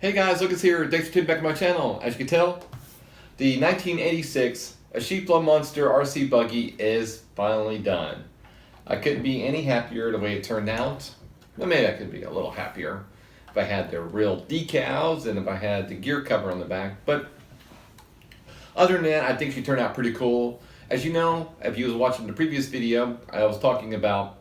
Hey guys, Lucas here. Thanks for tuning back to my channel. As you can tell, the 1986 ISHIPLA Monster RC Buggy is finally done. I couldn't be any happier the way it turned out. Well, maybe I could be a little happier if I had the real decals and if I had the gear cover on the back. But other than that, I think she turned out pretty cool. As you know, if you was watching the previous video, I was talking about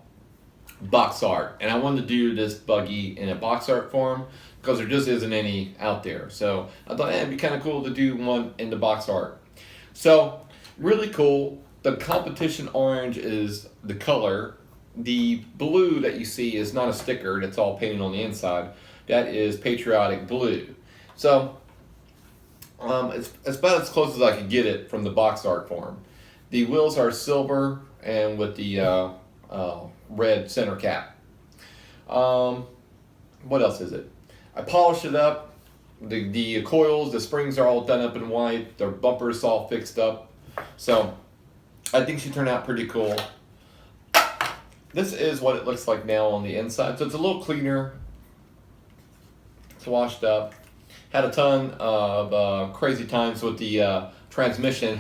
box art, and I wanted to do this buggy in a box art form because there just isn't any out there. So I thought it'd be kind of cool to do one in the box art. So really cool. The competition orange is the color. The blue that you see is not a sticker, that's all painted on the inside. That is patriotic blue. So it's about as close as I could get it from the box art form. The wheels are silver and with the red center cap. What else is it? I polished it up. The coils, the springs are all done up in white. The bumper's all fixed up. So I think she turned out pretty cool. This is what it looks like now on the inside. So it's a little cleaner. It's washed up. Had a ton of crazy times with the transmission.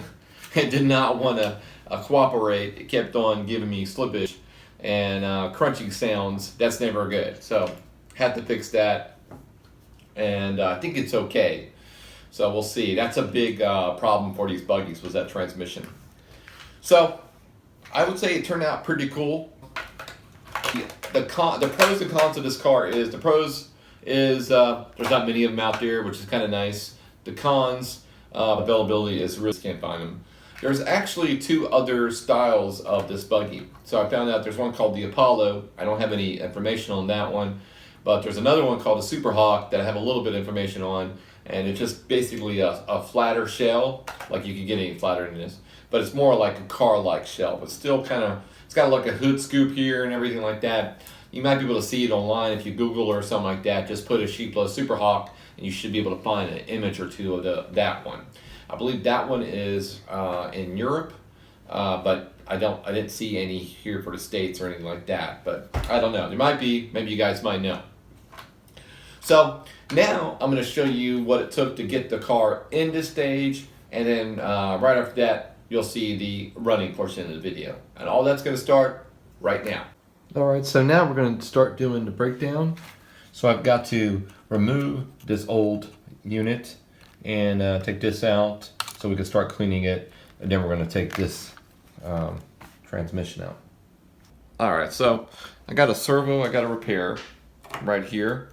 It did not want to cooperate. It kept on giving me slippage and crunching sounds. That's never good. So had to fix that, and I think it's okay. So we'll see. That's a big problem for these buggies, was that transmission. So I would say it turned out pretty cool. The pros and cons of this car is, the pros is there's not many of them out there, which is kind of nice. The cons, availability is really, can't find them. There's actually two other styles of this buggy. So I found out there's one called the Apollo. I don't have any information on that one, but there's another one called the Super Hawk that I have a little bit of information on, and it's just basically a flatter shell. Like, you could get any flatter than this, but it's more like a car-like shell, but still kind of, it's got like a hood scoop here and everything like that. You might be able to see it online if you Google or something like that. Just put ISHIPLA Super Hawk, and you should be able to find an image or two of that one. I believe that one is in Europe, but I didn't see any here for the States or anything like that. But I don't know. There might be. Maybe you guys might know. So now I'm going to show you what it took to get the car in this stage, and then right after that, you'll see the running portion of the video. And all that's going to start right now. All right, so now we're going to start doing the breakdown. So I've got to remove this old unit and take this out so we can start cleaning it, and then we're going to take this transmission out. All right, so I got a servo I got to repair right here.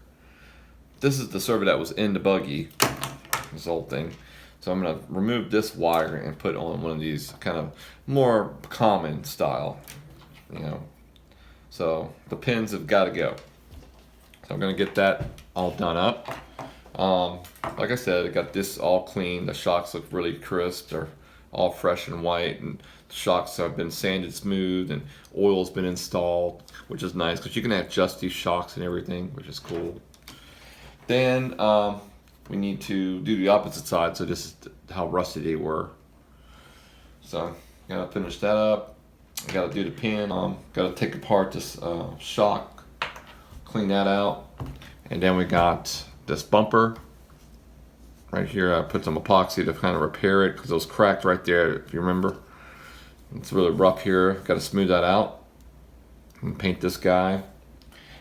This is the servo that was in the buggy, this old thing. So I'm going to remove this wire and put on one of these kind of more common style, you know. So the pins have got to go. So I'm going to get that all done up. Like I said, I got this all clean. The shocks look really crisp. They're all fresh and white, and the shocks have been sanded smooth, and oil's been installed, which is nice because you can adjust these shocks and everything, which is cool. Then we need to do the opposite side. So this is how rusty they were. So gotta finish that up. I gotta do the pin. Gotta take apart this shock, clean that out, and then we got this bumper right here. I put some epoxy to kind of repair it because it was cracked right there, if you remember. It's really rough here. Got to smooth that out and paint this guy.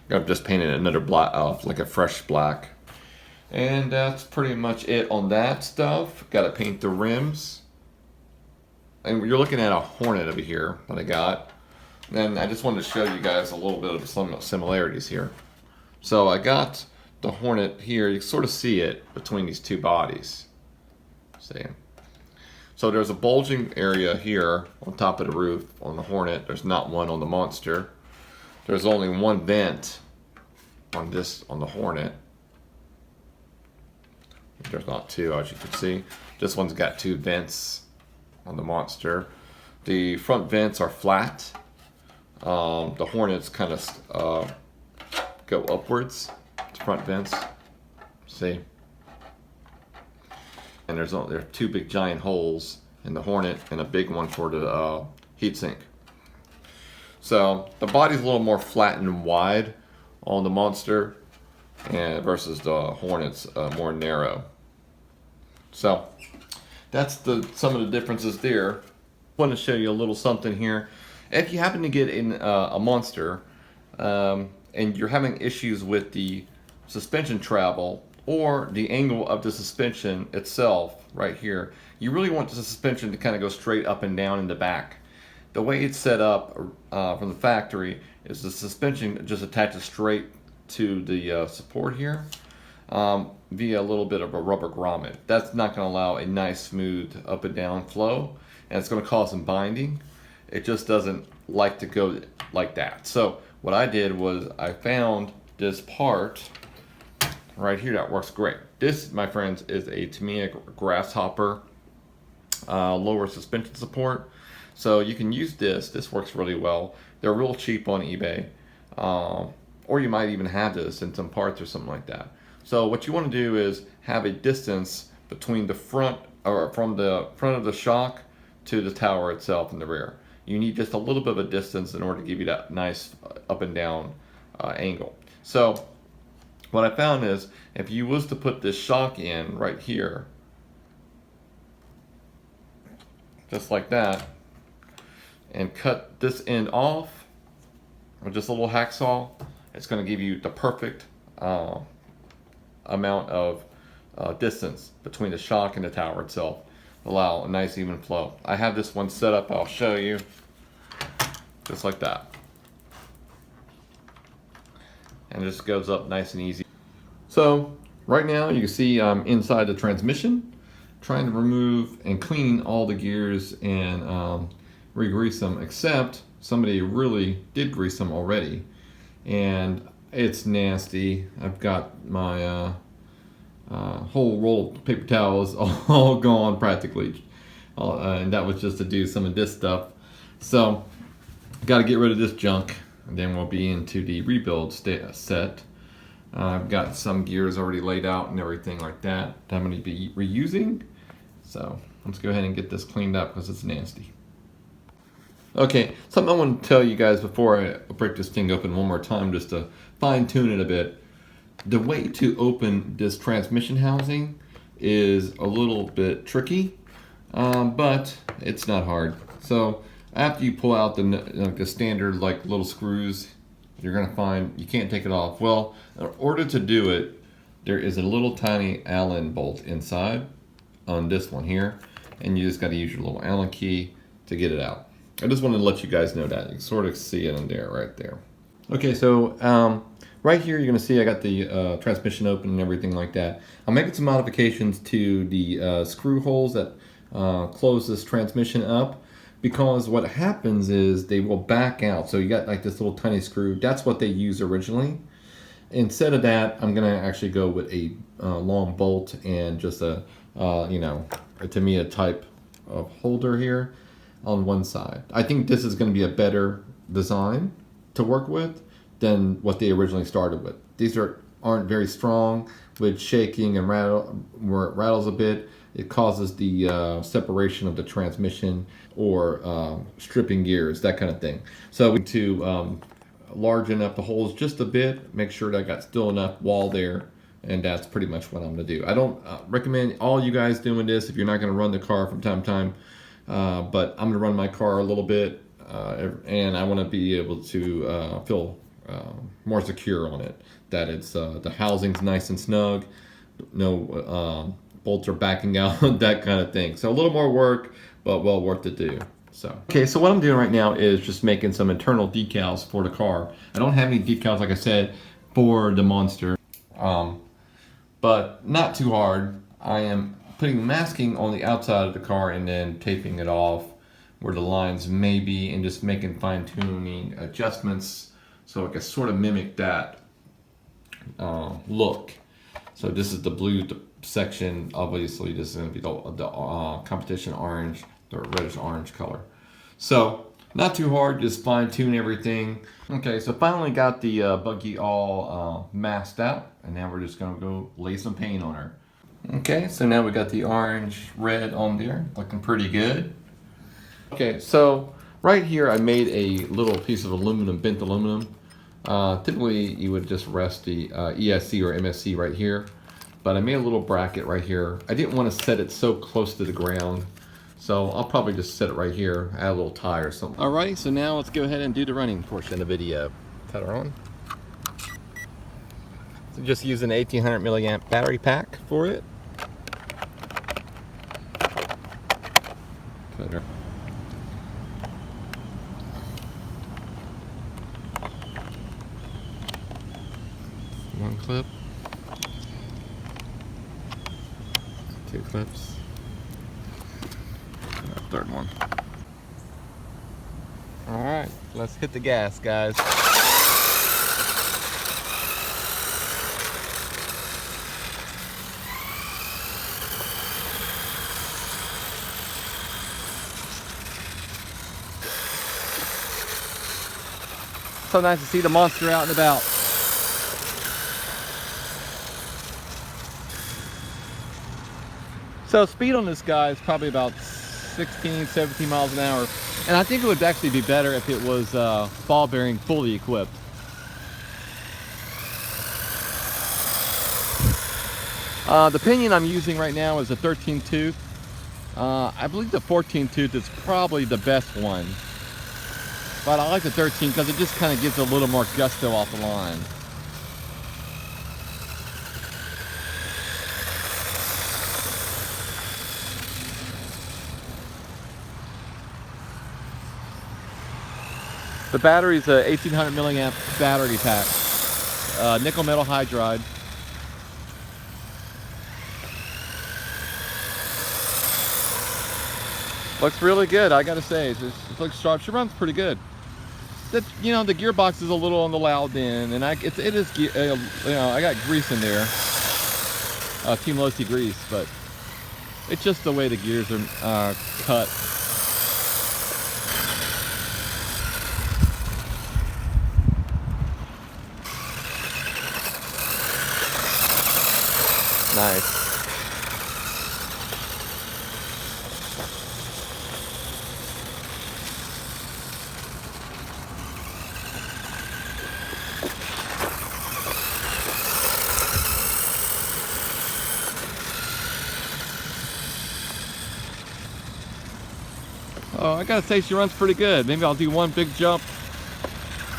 I've just painted another black, like a fresh black, and that's pretty much it on that stuff. Got to paint the rims, and you're looking at a Hornet over here that I got. And I just wanted to show you guys a little bit of some similarities here. So I got the Hornet here. You sort of see it between these two bodies. See? So there's a bulging area here on top of the roof on the Hornet. There's not one on the Monster. There's only one vent on the Hornet. There's not two, as you can see. This one's got two vents on the Monster. The front vents are flat. The Hornets kind of go upwards. Front vents, see, and there are two big giant holes in the Hornet and a big one for the heatsink. So the body's a little more flat and wide on the Monster. and versus the Hornet's more narrow. So that's some of the differences there. I want to show you a little something here. If you happen to get in a Monster and you're having issues with the suspension travel or the angle of the suspension itself right here, you really want the suspension to kind of go straight up and down in the back. The way it's set up from the factory is the suspension just attaches straight to the support here via a little bit of a rubber grommet. That's not going to allow a nice smooth up and down flow, and it's going to cause some binding. It just doesn't like to go like that. So what I did was I found this part right here that works great. This, my friends, is a Tamiya Grasshopper lower suspension support. So you can use this. This works really well. They're real cheap on eBay. Or you might even have this in some parts or something like that. So what you want to do is have a distance between the front, or from the front of the shock to the tower itself in the rear. You need just a little bit of a distance in order to give you that nice up and down angle. So what I found is if you was to put this shock in right here, just like that, and cut this end off with just a little hacksaw, it's going to give you the perfect amount of distance between the shock and the tower itself. Allow a nice even flow. I have this one set up, I'll show you, just like that. And it just goes up nice and easy. So right now you can see I'm inside the transmission, trying to remove and clean all the gears and re-grease them, except somebody really did grease them already, and it's nasty. I've got my whole roll of paper towels all gone practically, and that was just to do some of this stuff. So got to get rid of this junk, and then we'll be into the rebuild set. I've got some gears already laid out and everything like that I'm going to be reusing. So let's go ahead and get this cleaned up because it's nasty. Okay, something I want to tell you guys before I break this thing open one more time, just to fine tune it a bit. The way to open this transmission housing is a little bit tricky, but it's not hard. So after you pull out the standard like little screws, you're gonna find you can't take it off. Well, in order to do it, there is a little tiny Allen bolt inside on this one here, and you just got to use your little Allen key to get it out. I just wanted to let you guys know that. You can sort of see it in there, right there. Okay, so right here you're going to see I got the transmission open and everything like that. I'm making some modifications to the screw holes that close this transmission up, because what happens is they will back out. So you got like this little tiny screw. That's what they used originally. Instead of that, I'm going to actually go with a long bolt and just a Tamiya type of holder here on one side. I think this is going to be a better design to work with than what they originally started with. These aren't very strong. With shaking and where it rattles a bit, it causes the separation of the transmission or stripping gears, that kind of thing. So we need to largen up the holes just a bit, make sure that I got still enough wall there, and that's pretty much what I'm going to do. I don't recommend all you guys doing this if you're not going to run the car from time to time. But I'm going to run my car a little bit, and I want to be able to feel more secure on it. That it's the housing's nice and snug, no bolts are backing out, that kind of thing. So a little more work, but well worth to do. So okay, so what I'm doing right now is just making some internal decals for the car. I don't have any decals, like I said, for the Monster, but not too hard. I am putting masking on the outside of the car and then taping it off where the lines may be, and just making fine-tuning adjustments so it can sort of mimic that look. So this is the blue section. Obviously this is going to be the competition orange, the reddish orange color. So not too hard, just fine-tune everything. Okay, so finally got the buggy all masked out, and now we're just going to go lay some paint on her. Okay, so now we got the orange red on there, looking pretty good. Okay, so right here I made a little piece of aluminum, bent aluminum, Typically you would just rest the ESC or MSC right here, but I made a little bracket right here. I didn't want to set it so close to the ground, so I'll probably just set it right here, add a little tie or something. Alrighty, so now let's go ahead and do the running portion of the video. Cut her on. So just using an 1800 milliamp battery pack for it. Cut her. One clip, two clips, and a third one. All right, let's hit the gas, guys. So nice to see the monster out and about. So speed on this guy is probably about 16, 17 miles an hour. And I think it would actually be better if it was ball bearing fully equipped. The pinion I'm using right now is a 13 tooth. I believe the 14 tooth is probably the best one. But I like the 13 because it just kind of gives a little more gusto off the line. The battery is a 1800 milliamp battery pack, nickel metal hydride. Looks really good, I gotta say. It looks sharp. She runs pretty good. You know, the gearbox is a little on the loud end, and it is you know, I got grease in there, Team Losi grease, but it's just the way the gears are cut. Nice. Oh, I gotta say she runs pretty good. Maybe I'll do one big jump,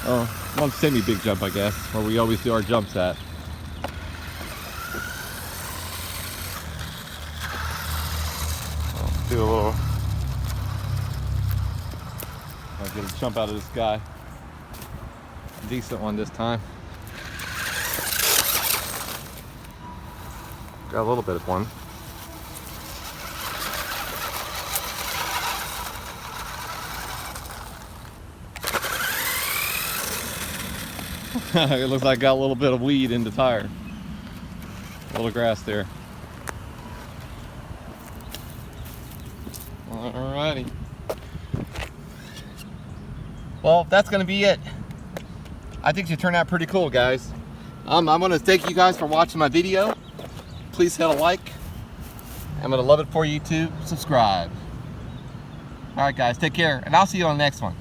or one semi-big jump, I guess, where we always do our jumps at. I'll do a little. I'll get a jump out of this guy. Decent one this time. Got a little bit of one. It looks like I got a little bit of weed in the tire. A little grass there. Alrighty. Well, that's gonna be it. I think she turned out pretty cool, guys. I'm gonna thank you guys for watching my video. Please hit a like. I'm gonna love it for you to subscribe. Alright guys, take care, and I'll see you on the next one.